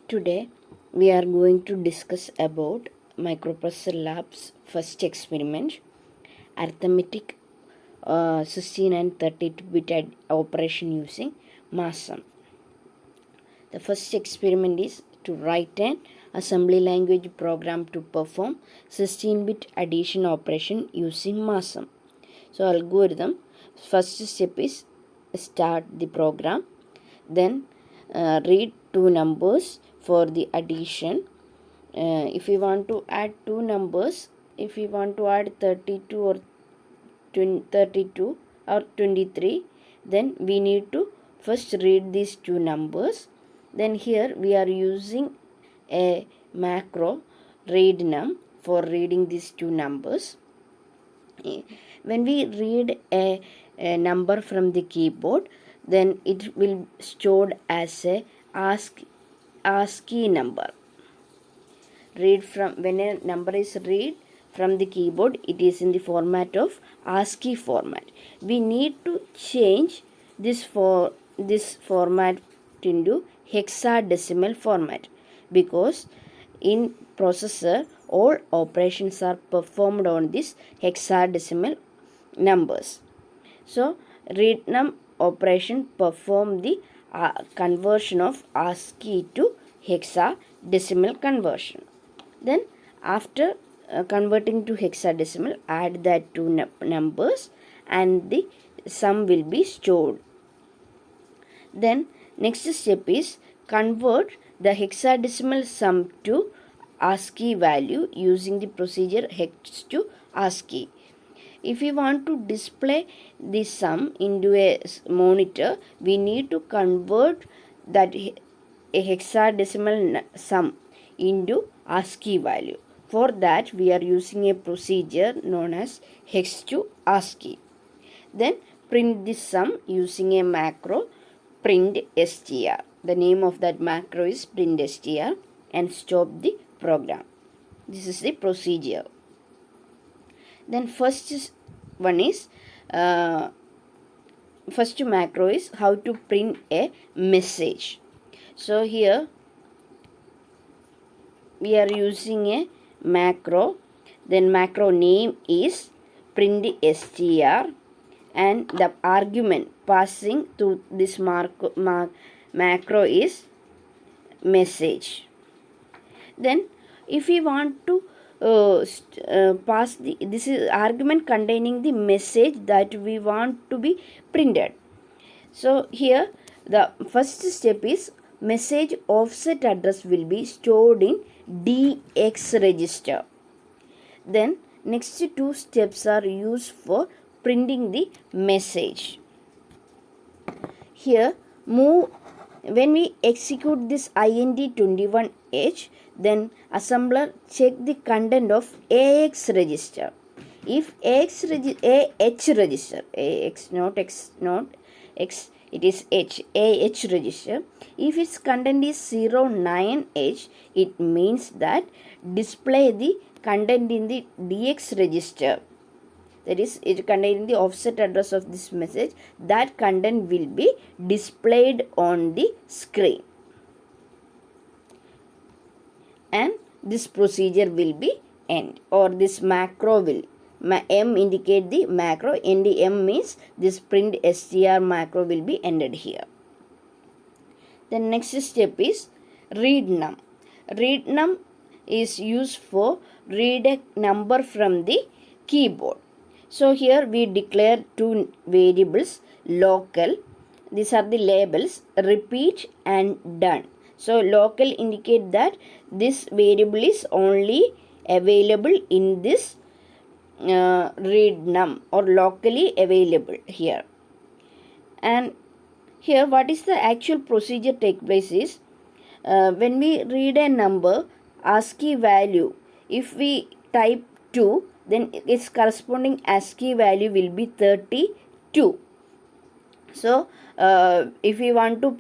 Today we are going to discuss about microprocessor lab's first experiment, arithmetic 16 and 32-bit operation using MASM. The first experiment is to write an assembly language program to perform 16-bit addition operation using MASM. So algorithm, first step is start the program, then read two numbers for the addition. If we want to add two numbers, if we want to add 32 or 32 or 23, then we need to first read these two numbers. Then here we are using a macro read num for reading these two numbers. When we read a number from the keyboard, then it will stored as a ASCII number. When a number is read from the keyboard, it is in the format of ASCII format. We need to change this format into hexadecimal format, because in processor all operations are performed on this hexadecimal numbers. So read num operation perform the conversion of ASCII to hexadecimal conversion. Then after converting to hexadecimal, add that two numbers and the sum will be stored. Then next step is convert the hexadecimal sum to ASCII value using the procedure hex to ASCII. If we want to display the sum into a monitor, we need to convert that a hexadecimal sum into ASCII value. For that, we are using a procedure known as hex to ASCII. Then print this sum using a macro print str. The name of that macro is print str, and stop the program. This is the procedure. Then first macro is how to print a message. So here we are using a macro. Then macro name is print str, and the argument passing to this macro is message. Then if we want to pass this is argument containing the message that we want to be printed. So here the first step is message offset address will be stored in DX register. Then next two steps are used for printing the message. Here when we execute this INT21H, then assembler check the content of AX register. If AH register, AX not X, not X, it is H, AH register. If its content is 09H, it means that display the content in the DX register. That is, it contains the offset address of this message. That content will be displayed on the screen, and this procedure will be end, or this macro will M indicate the macro, and the M means this print str macro will be ended here. The next step is read num. Read num is used for read a number from the keyboard. So here we declare two variables, local, these are the labels, repeat and done. So local indicate that this variable is only available in this read num, or locally available here. And here what is the actual procedure take place is when we read a number ASCII value, if we type 2, then its corresponding ASCII value will be 32. So if we want to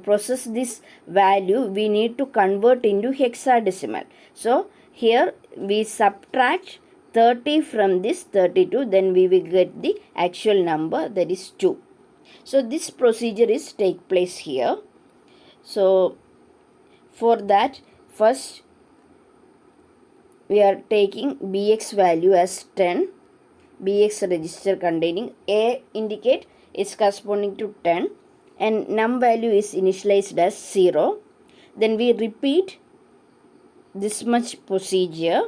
process this value, we need to convert into hexadecimal. So here we subtract 30 from this 32, then we will get the actual number, that is 2. So this procedure is take place here. So For that, first we are taking bx value as 10, bx register containing a indicate is corresponding to 10 and num value is initialized as 0. Then we repeat this much procedure.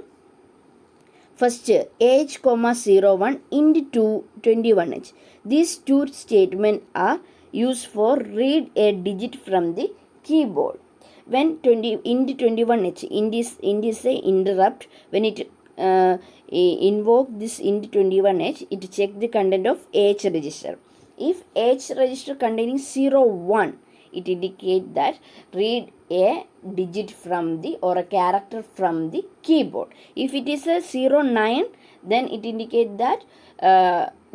First, h comma 01 into 21h. These two statements are used for read a digit from the keyboard. When 20 into 21h, int is a interrupt. When it invoke this int 21h, it check the content of h register. If h register containing 01, it indicates that read a digit from the or a character from the keyboard. If it is a 09, then it indicates that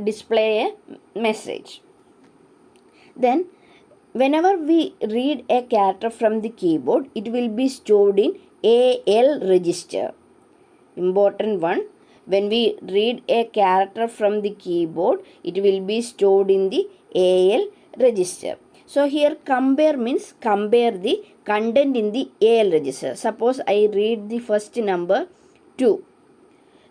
display a message. Then whenever we read a character from the keyboard, it will be stored in AL register. Important one. When we read a character from the keyboard, it will be stored in the AL register. So here compare means compare the content in the AL register. Suppose I read the first number 2.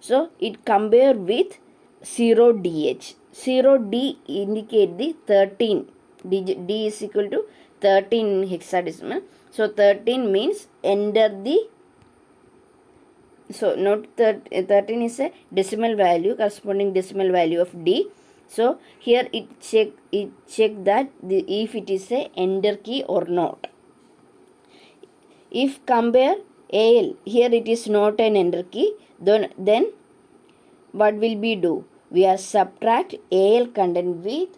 So it compare with 0DH. 0D indicate the 13. D is equal to 13 in hexadecimal. So 13 means enter the, so not 13 is a decimal value, corresponding decimal value of D. So here it check that if it is a enter key or not. If compare AL, here it is not an enter key, then what will we do? We are subtract AL content with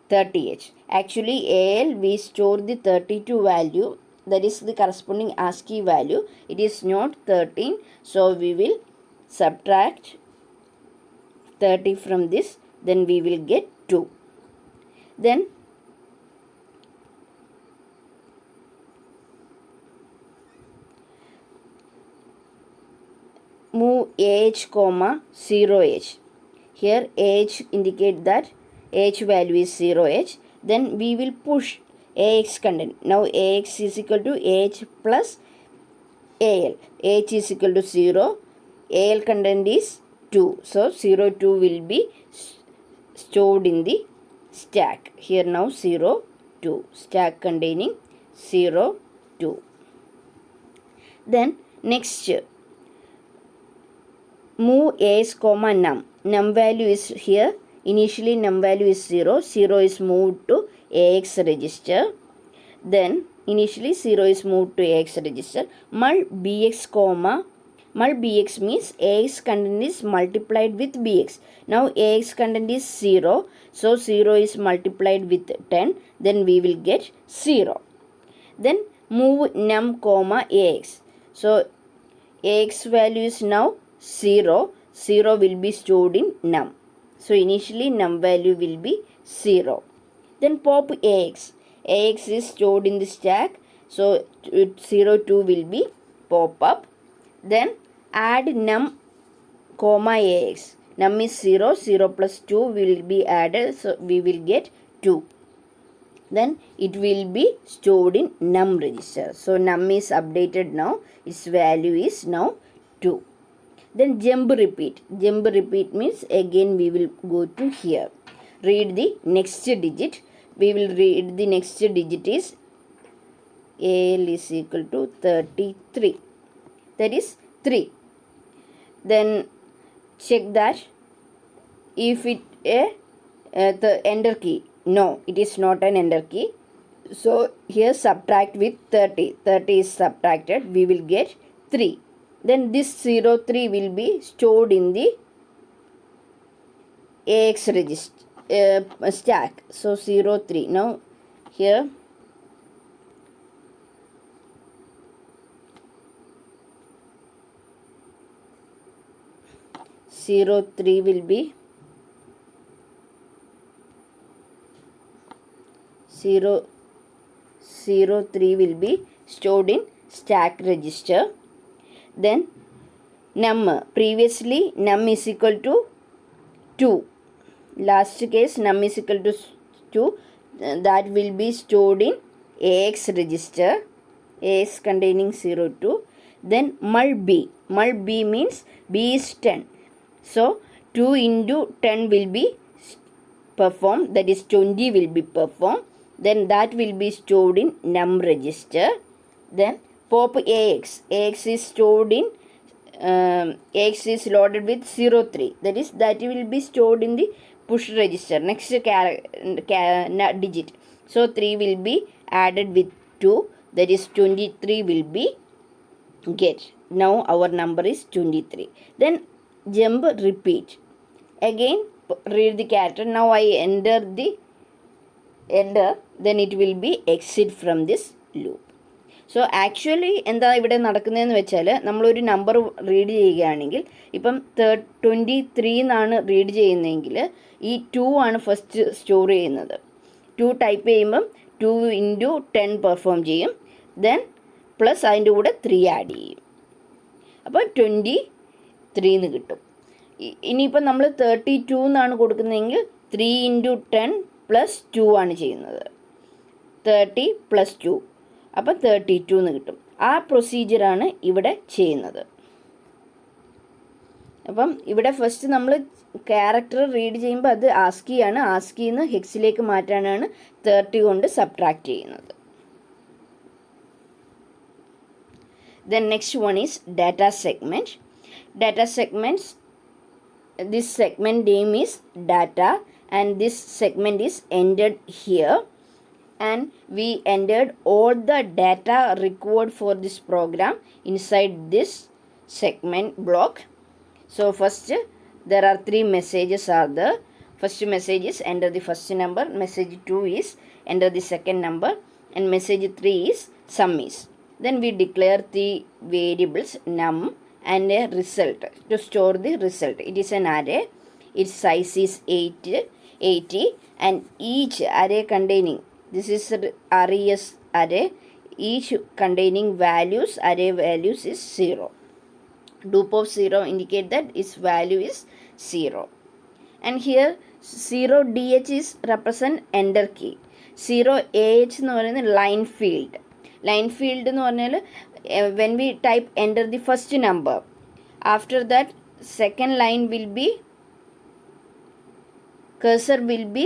30H. Actually AL we store the 32 value, that is the corresponding ASCII value. It is not 13, so we will subtract 30 from this, then we will get 2. Then move AH comma 0H. Here AH indicate that AH value is 0H. Then we will push AX content. Now AX is equal to AH plus AL. AH is equal to 0. AL content is 2. So 0, 2 will be stored in the stack. Here now 0, 2. Stack containing 0, 2. Then next, move AS comma num. Num value is here. Initially num value is 0. 0 is moved to AX register. Then initially 0 is moved to AX register. Mul BX comma. Mul BX means AX content is multiplied with BX. Now AX content is 0. So 0 is multiplied with 10. Then we will get 0. Then move num comma AX. So AX value is now 0. 0 will be stored in num. So initially num value will be 0. Then pop AX. AX is stored in the stack. So 0, 2 will be pop up. Then add num comma AX. Num is 0. 0 plus 2 will be added. So we will get 2. Then it will be stored in num register. So num is updated now. Its value is now 2. Then jump repeat. Jump repeat means again we will go to here. Read the next digit. We will read the next digit is AL is equal to 33. That is 3. Then check that if it the enter key. No, it is not an enter key. So here subtract with 30. 30 is subtracted. We will get 3. Then this 03 will be stored in the AX register stack. So 03. Now here 03 will be 03 will be stored in stack register. Then num, previously num is equal to 2. Last case num is equal to 2. That will be stored in AX register. AX containing 0, 2. Then mul B. Mul B means B is 10. So 2 into 10 will be performed, that is 20 will be performed. Then that will be stored in num register. Then pop AX. AX is stored in AX is loaded with 03. That is, that will be stored in the push register, next digit. So 3 will be added with 2, that is 23 will be get. Now our number is 23. Then jump repeat. Again read the character. Now I enter, then it will be exit from this loop. So actually എന്താ ഇവിടെ നടക്കുന്നതെന്ന് വെച്ചാൽ, നമ്മളൊരു number read ചെയ്യുകയാണെങ്കിൽ, ഇപ്പം 23 എന്നാണ് read ചെയ്യുന്നതെങ്കിൽ ഈ 2 ആണ് ഫസ്റ്റ് സ്റ്റോർ ചെയ്യുന്നത്. 2 ടൈപ്പ് ചെയ്യുമ്പം 2 ഇൻറ്റു 10 പെർഫോം ചെയ്യും. ദെൻ പ്ലസ് അതിൻ്റെ കൂടെ 3 ആഡ് ചെയ്യും. അപ്പോൾ 23 എന്ന് കിട്ടും. ഇനിയിപ്പം നമ്മൾ 32 എന്നാണ് കൊടുക്കുന്നതെങ്കിൽ 3 ഇൻറ്റു 10 പ്ലസ് 2 ആണ് ചെയ്യുന്നത്. 30 പ്ലസ് 2, അപ്പം 32 എന്ന് കിട്ടും. ആ പ്രൊസീജിയറാണ് ഇവിടെ ചെയ്യുന്നത്. അപ്പം ഇവിടെ ഫസ്റ്റ് നമ്മൾ ക്യാരക്ടർ റീഡ് ചെയ്യുമ്പോൾ അത് ആസ്കിയാണ്. ആസ്കിന്ന് ഹെക്സിലേക്ക് മാറ്റാനാണ് 30 കൊണ്ട് സബ്ട്രാക്ട് ചെയ്യുന്നത്. Then next one is data segment. Data segments, this segment name is data and this segment is entered here, and we entered all the data required for this program inside this segment block. So first there are 3 messages are there. First message is enter the first number, message 2 is enter the second number, and message 3 is sum is. Then we declare the variables num and a result to store the result. It is an array. Its size is 80 and each array containing, this is res array, each containing values, array values is 0. Loop of 0 indicate that its value is 0. And here 0dh is represent enter key. 0ah എന്ന് പറയുന്നത് line field. Line field എന്ന് പറഞ്ഞാൽ when we type enter the first number, after that second line will be, cursor will be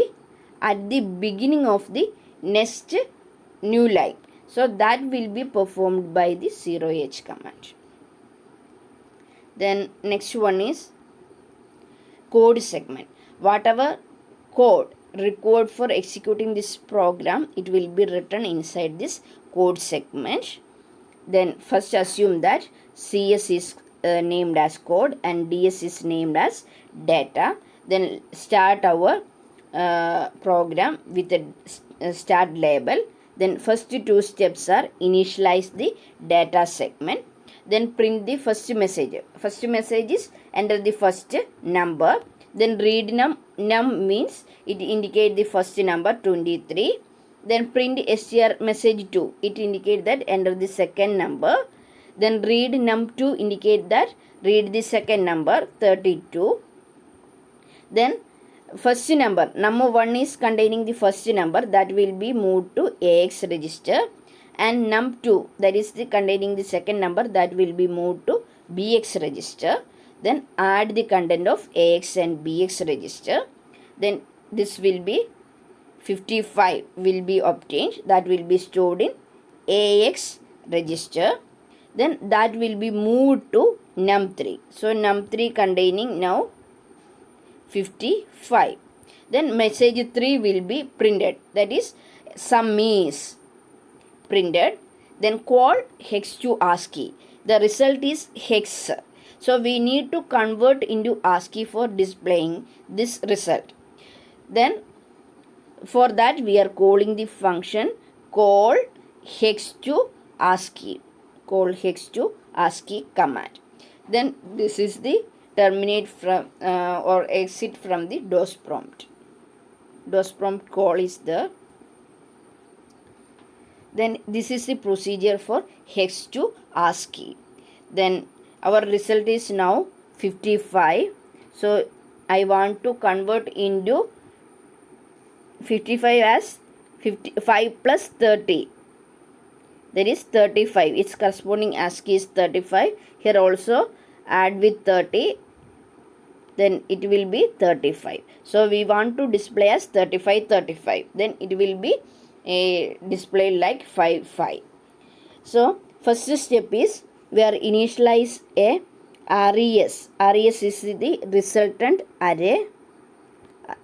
at the beginning of the next new line. So that will be performed by the 0h command. Then next one is code segment. Whatever code required for executing this program, it will be written inside this code segment. Then first assume that CS is named as code and DS is named as data. Then start our program with a start label. Then first 2 steps are initialize the data segment, then print the first message. First message is enter the first number, then read num means it indicate the first number 23. Then print str message 2, it indicate that enter the second number. Then read num2 indicate that read the second number 32. Then first number, number 1 is containing the first number, that will be moved to AX register, and num2 that is the containing the second number, that will be moved to BX register. Then add the content of AX and BX register. Then this will be 55 will be obtained, that will be stored in AX register. Then that will be moved to num3. So num3 containing now 55. Then message 3 will be printed, that is sum is printed. Then call hex to ASCII. The result is hex. So we need to convert into ASCII for displaying this result. Then for that we are calling the function call hex to ASCII. Call hex to ASCII command. Then this is the terminate from or exit from the DOS prompt. DOS prompt call is there. Then this is the procedure for hex to ASCII. Then our result is now 55. So I want to convert into 55 as 55 plus 30. that is 35. Its corresponding ASCII is 35. Here also add with 30, then it will be 35. So we want to display as 35 35, then it will be a display like 5 5. So first step is we are initialize a RES. RES is the resultant array.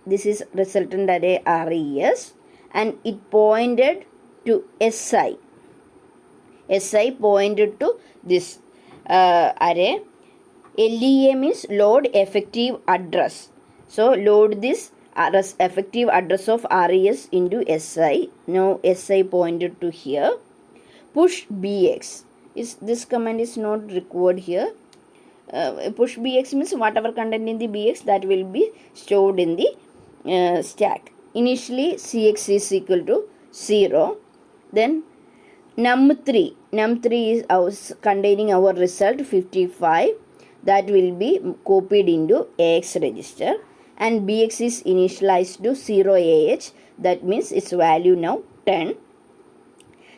This is resultant array RES, and it pointed to SI. SI pointed to this array. LEA means load effective address. So load this effective address of RES into SI. Now SI pointed to here. Push BX. This command is not required here. Push BX means whatever content in the BX, that will be stored in the stack. Initially CX is equal to 0. Then num3 is containing our result 55. That will be copied into AX register, and BX is initialized to 0AH. That means its value now 10.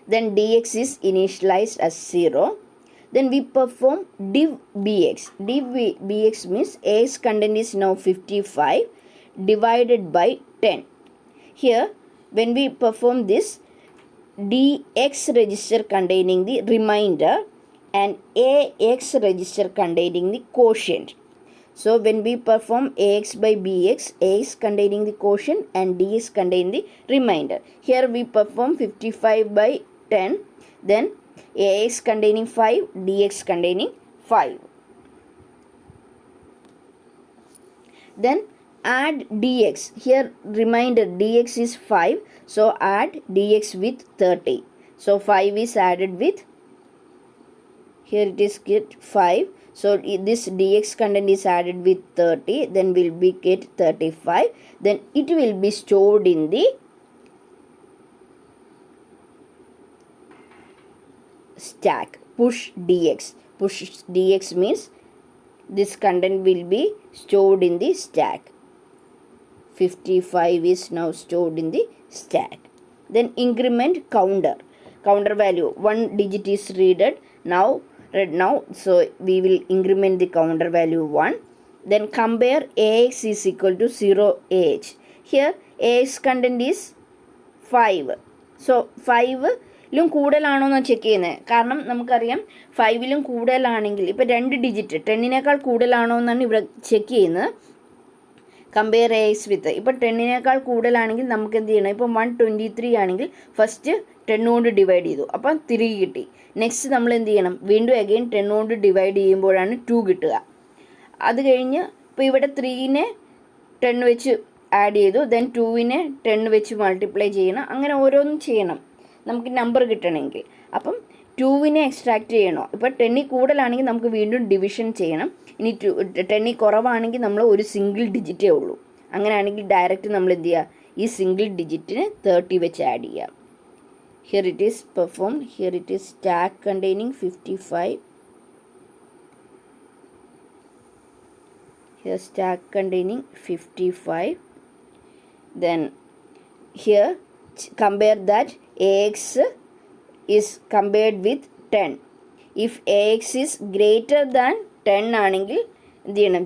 Then DX is initialized as 0. Then we perform div BX. Div BX means AX content is now 55 divided by 10. Here when we perform this, DX register containing the remainder and AX register containing the quotient. So when we perform AX by BX, AX containing the quotient and DX containing the remainder. Here we perform 55 by 10, then AX containing 5, DX containing 5. Then add DX. Here remainder DX is 5, so add DX with 30. So 5 is added with, here it is get 5. So this DX content is added with 30, then will be get 35. Then it will be stored in the stack. Push DX. Push DX means this content will be stored in the stack. 55 is now stored in the stack. Then increment counter. Counter value 1 digit is read now, so we will increment the counter value 1. Then compare AX is equal to 0AH. Here AX content is 5. So 5 ലും കൂടുതലാണോ എന്ന് check ചെയ്യുന്നത്. കാരണം നമുക്കറിയാം 5ലും കൂടുതലാണെങ്കിൽ ഇപ്പോൾ 2 digit 10നേക്കാൾ കൂടുതലാണോ എന്നാണ് ഇവിടെ ചെക്ക് ചെയ്യുന്നത്. കമ്പയർ AX വിത്ത്, ഇപ്പോൾ 10നേക്കാൾ കൂടുതലാണെങ്കിൽ നമുക്ക് എന്ത് ചെയ്യണം, ഇപ്പോൾ 123 ആണെങ്കിൽ ഫസ്റ്റ് 10 കൊണ്ട് ഡിവൈഡ് ചെയ്തു, അപ്പം 3 കിട്ടി. നെക്സ്റ്റ് നമ്മൾ എന്ത് ചെയ്യണം, വീണ്ടും അഗെയിൻ 10 കൊണ്ട് ഡിവൈഡ് ചെയ്യുമ്പോഴാണ് 2 കിട്ടുക. അത് കഴിഞ്ഞ് ഇപ്പോൾ ഇവിടെ 3നെ 10 വെച്ച് ആഡ് ചെയ്തു, ദെൻ 2നെ 10 വെച്ച് മൾട്ടിപ്ലൈ ചെയ്യണം. അങ്ങനെ ഓരോന്നും ചെയ്യണം നമുക്ക് നമ്പർ കിട്ടണമെങ്കിൽ. അപ്പം 2നെ എക്സ്ട്രാക്ട് ചെയ്യണോ, ഇപ്പോൾ 10 കൂടുതലാണെങ്കിൽ നമുക്ക് വീണ്ടും ഡിവിഷൻ ചെയ്യണം. ഇനി 10 കുറവാണെങ്കിൽ നമ്മൾ ഒരു സിംഗിൾ ഡിജിറ്റേ ഉള്ളൂ. അങ്ങനെയാണെങ്കിൽ ഡയറക്റ്റ് നമ്മൾ എന്ത് ചെയ്യുക, ഈ സിംഗിൾ ഡിജിറ്റിന് 30 വെച്ച് ആഡ് ചെയ്യുക. Here it is performed. Here it is stack containing 55. Here stack containing 55. Then here compare that AX is compared with 10. If AX is greater than 10 ആണെങ്കിൽ എന്ത് ചെയ്യണം,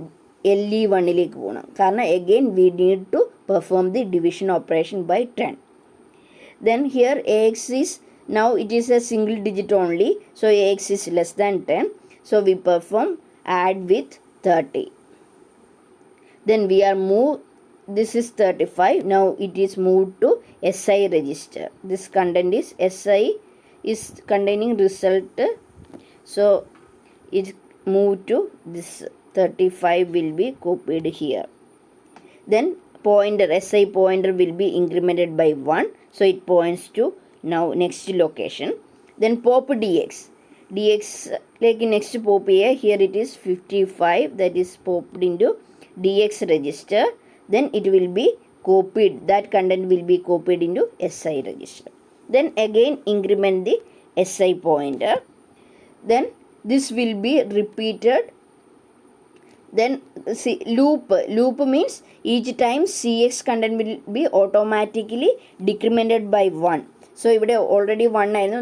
LE1ലേക്ക് പോകണം. കാരണം again we need to perform the division operation by 10. Then here AX is, now it is a single digit only, so AX is less than 10, so we perform add with 30. Then we are moved, this is 35, now it is moved to SI register. This content is SI is containing result, so it moved to this 35 will be copied here. Then pointer, SI pointer will be incremented by 1, so it points to now next location. Then pop DX like next pop here it is 55, that is popped into DX register. Then it will be copied, that content will be copied into SI register. Then again increment the SI pointer, then this will be repeated. Then see, loop means each time CX content will be automatically decremented by 1. So ഇവിടെ already 1 ആയിരുന്നു.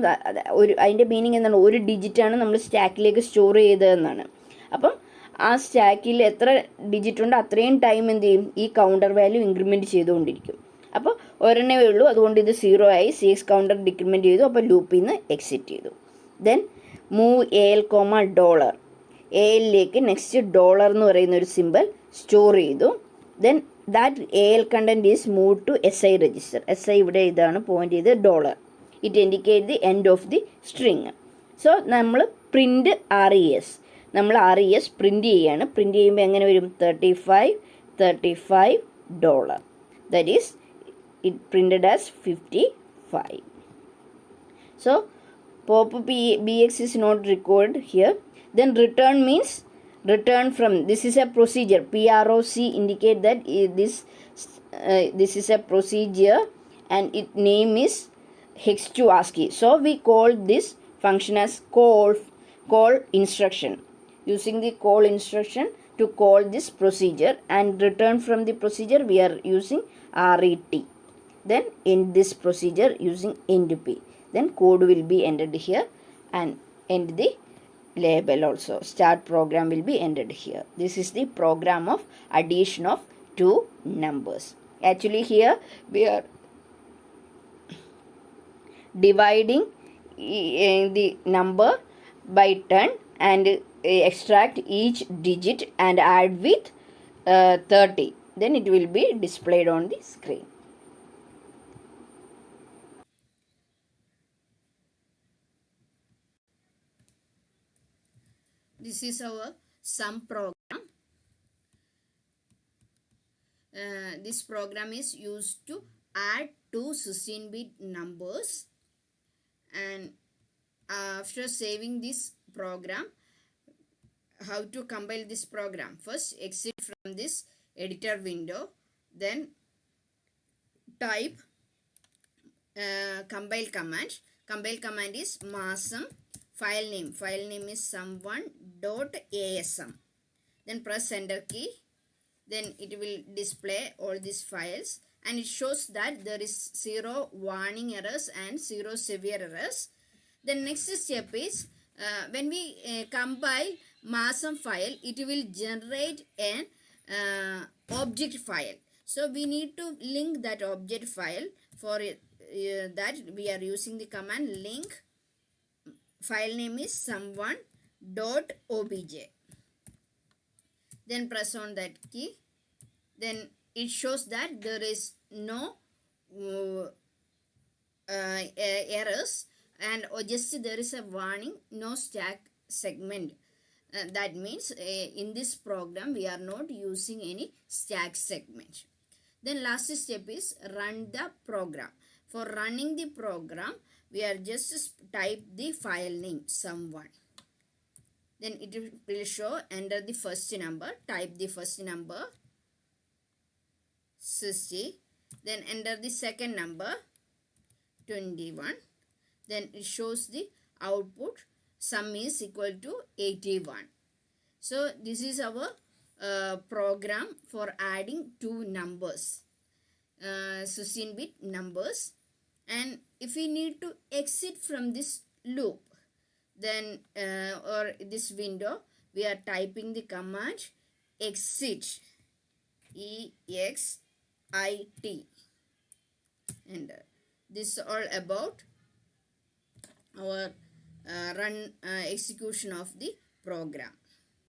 അതിൻ്റെ meaning എന്താണ്, ഒരു ഡിജിറ്റാണ് നമ്മൾ സ്റ്റാക്കിലേക്ക് store ചെയ്തതെന്നാണ്. അപ്പം ആ സ്റ്റാക്കിൽ എത്ര ഡിജിറ്റ് ഉണ്ട് അത്രയും ടൈം എന്ത് ചെയ്യും, ഈ കൗണ്ടർ വാല്യൂ ഇൻക്രിമെൻറ്റ് ചെയ്തുകൊണ്ടിരിക്കും. അപ്പോൾ ഒരെണ്ണമേ ഉള്ളൂ, അതുകൊണ്ട് ഇത് 0 ആയി. CS കൗണ്ടർ ഡിക്രിമെൻറ്റ് ചെയ്തു, അപ്പോൾ ലൂപ്പിൽ നിന്ന് എക്സിറ്റ് ചെയ്തു. ദെൻ മൂവ് $, ALലേക്ക് നെക്സ്റ്റ് ഡോളർ എന്ന് പറയുന്ന ഒരു സിമ്പിൾ സ്റ്റോർ ചെയ്തു. Then that AL content is move to SI register. SI ഇവിടെ ഇതാണ് പോയിന്റ് ചെയ്ത് $. It indicate the end of the string. So നമ്മൾ പ്രിൻറ്റ് RES, നമ്മൾ RES പ്രിൻറ്റ് ചെയ്യുകയാണ്. പ്രിൻറ്റ് ചെയ്യുമ്പോൾ എങ്ങനെ വരും, $35. That is it printed as 55. So pop bx is not recorded here. Then return means return from, this is a procedure. PROC indicate that this is a procedure and its name is hex to ASCII. So we call this function as call instruction. Using the call instruction to call this procedure and return from the procedure we are using RET. Then end this procedure using end p. Then code will be entered here and end the label also. Start program will be entered here. This is the program of addition of two numbers. Actually here we are dividing the number by 10 and extract each digit and add with 30. Then it will be displayed on the screen. This is our sum program. This program is used to add two 16-bit numbers. And after saving this program, how to compile this program? First, exit from this editor window. Then type compile command. Compile command is MASM. File name is sum1.asm. Then press enter key. Then it will display all these files and it shows that there is 0 warning errors and 0 severe errors. The next step is when we compile MASM file, it will generate an object file. So we need to link that object file. For that we are using the command link. File name is sum1.obj. Then press on that key. Then it shows that there is no errors and just there is a warning, no stack segment. That means in this program we are not using any stack segment. Then last step is run the program. For running the program, we are just type the file name sum1. Then it will show enter the first number. Type the first number 60. Then enter the second number 21. Then it shows the output sum is equal to 81. So this is our program for adding two numbers, 16-bit numbers. And if we need to exit from this loop, then or this window, we are typing the command exit, EXIT. Enter. This is all about our execution of the program.